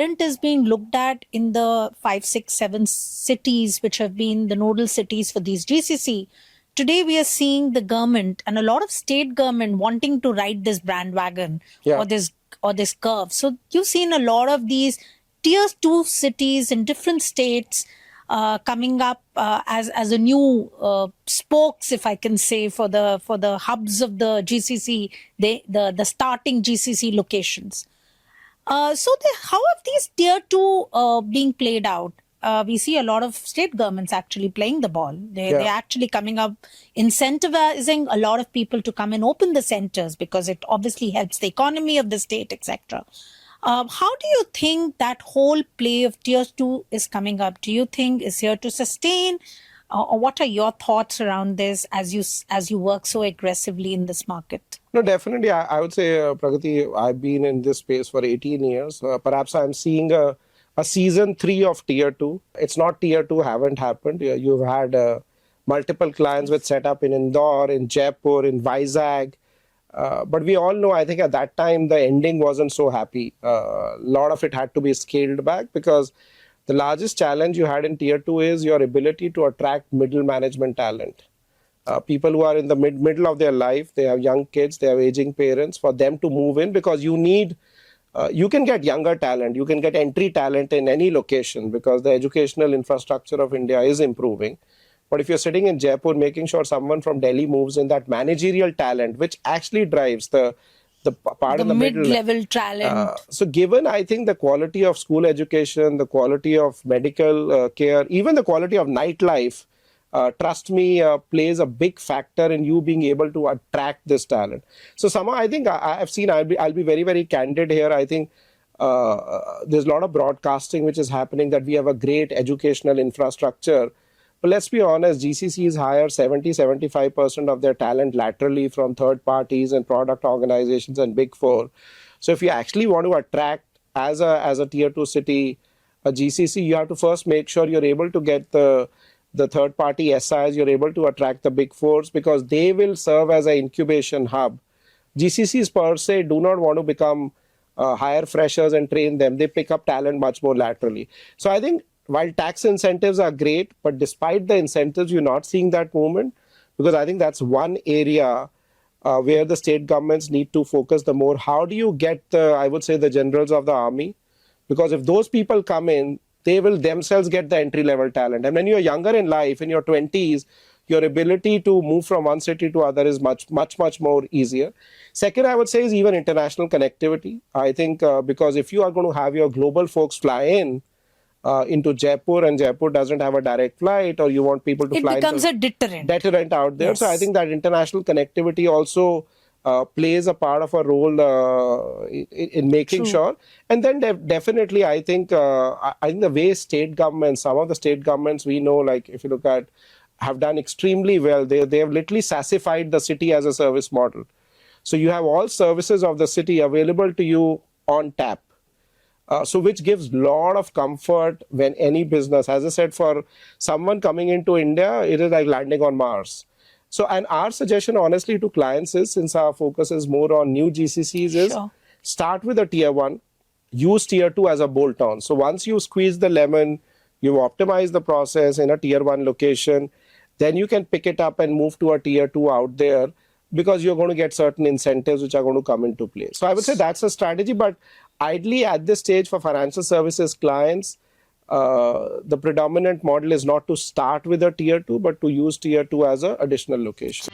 talent is being looked at in the 5, 6, 7 cities which have been the nodal cities for these GCC, today we are seeing the government and a lot of state government wanting to ride this bandwagon or this curve. So you've seen a lot of these tier 2 cities in different states coming up as a new spokes, if I can say, for the hubs of the GCC, the starting GCC locations. How have these tier 2 being played out? We see a lot of state governments actually playing the ball. They're actually coming up, incentivizing a lot of people to come and open the centers because it obviously helps the economy of the state, etc. How do you think that whole play of tier 2 is coming up? Do you think is here to sustain? Or what are your thoughts around this as you work so aggressively in this market? No, definitely. I would say, Pragati, I've been in this space for 18 years. Perhaps I'm seeing a season 3 of tier 2. It's not tier 2 haven't happened. You've had multiple clients with set up in Indore, in Jaipur, in Vizag. But we all know, I think at that time, the ending wasn't so happy. A lot of it had to be scaled back because the largest challenge you had in tier 2 is your ability to attract middle management talent. People who are in the middle of their life, they have young kids, they have aging parents, for them to move in because you need, you can get younger talent, you can get entry talent in any location because the educational infrastructure of India is improving. But if you're sitting in Jaipur, making sure someone from Delhi moves in, that managerial talent, which actually drives the part in the mid-level talent. So given, I think, the quality of school education, the quality of medical care, even the quality of nightlife, trust me, plays a big factor in you being able to attract this talent. So somehow I think I've seen, I'll be very, very candid here. I think there's a lot of broadcasting which is happening that we have a great educational infrastructure. But let's be honest, GCCs hire 70-75% of their talent laterally from third parties and product organizations and Big Four. So if you actually want to attract as a tier 2 city, a GCC, you have to first make sure you're able to get the third party SIs, you're able to attract the Big Fours because they will serve as an incubation hub. GCCs per se do not want to become hire freshers and train them. They pick up talent much more laterally. So I think while tax incentives are great, but despite the incentives, you're not seeing that movement because I think that's one area where the state governments need to focus the more. How do you get I would say, the generals of the army? Because if those people come in, they will themselves get the entry-level talent. And when you're younger in life, in your 20s, your ability to move from one city to other is much more easier. Second, I would say, is even international connectivity. I think because if you are going to have your global folks fly into Jaipur and Jaipur doesn't have a direct flight, or you want people to fly, it becomes a deterrent out there. Yes. So I think that international connectivity also plays a part of a role in making sure. And then definitely, I think the way state governments, some of the state governments we know, like if you look at, have done extremely well. They have literally sassified the city as a service model. So you have all services of the city available to you on tap. So which gives a lot of comfort when any business, as I said, for someone coming into India, it is like landing on Mars. So, and our suggestion honestly to clients is, since our focus is more on new GCCs, is start with a tier 1, use tier 2 as a bolt-on. So once you squeeze the lemon, you optimize the process in a tier 1 location, then you can pick it up and move to a tier 2 out there, because you're going to get certain incentives which are going to come into play. So I would say that's a strategy, but ideally at this stage for financial services clients, the predominant model is not to start with a tier 2, but to use tier 2 as an additional location.